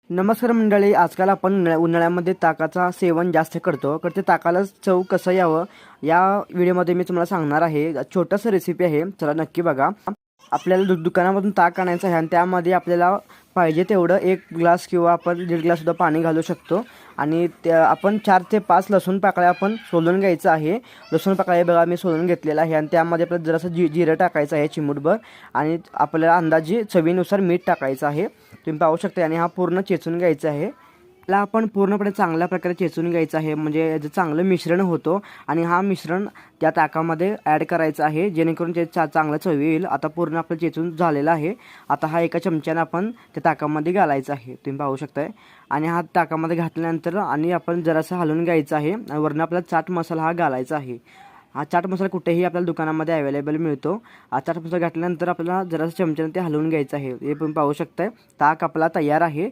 नमस्कार मंडळी. आजकाल आपण उन्हाळ्यामध्ये ताकाचा सेवन जास्त करतो. तर ते ताकाला चव कसं यावं या व्हिडिओमध्ये मी तुम्हाला सांगणार आहे. छोटंसं रेसिपी आहे, चला नक्की बघा. आपल्याला दुकानामधून ताक आणायचं आहे आणि त्यामध्ये आपल्याला पाहिजे तेवढं 1 ग्लास किंवा आपण 1.5 ग्लाससुद्धा पाणी घालू शकतो. आणि आपण 4 ते 5 लसूण पाकळ्या आपण सोलून घ्यायचं आहे. लसूण पाकळ्या बघा मी सोलून घेतलेलं आहे आणि त्यामध्ये आपल्याला जरासं जिरं टाकायचं आहे चिमूटभर आणि आपल्याला अंदाजे चवीनुसार मीठ टाकायचं आहे. तुम्ही पाहू शकता. आणि हा पूर्ण चेचून घ्यायचा आहे. ला आपण पूर्णपणे चांगल्या प्रकारे चेचून घ्यायचं आहे, म्हणजे याचं चांगलं मिश्रण होतो. आणि हा मिश्रण त्या ताकामध्ये ॲड करायचं आहे, जेणेकरून ते चांगलं चवी येईल. आता पूर्ण आपलं चेचून झालेलं आहे. आता हा एका चमच्यानं आपण त्या ताकामध्ये घालायचा आहे, तुम्ही पाहू शकताय. आणि हा ताकामध्ये घातल्यानंतर आणि आपण जरासं हलवून घ्यायचं आहे. वरून आपल्याला चाट मसाला हा घालायचा आहे. हा चाट मसाला कुठेही आपल्याला दुकानामध्ये अवेलेबल मिळतो. हा चाट मसाला घातल्यानंतर आपल्याला जरासं चमच्याने ते हलवून घ्यायचं आहे. हे पण पाहू शकताय. ताक आपला तयार आहे.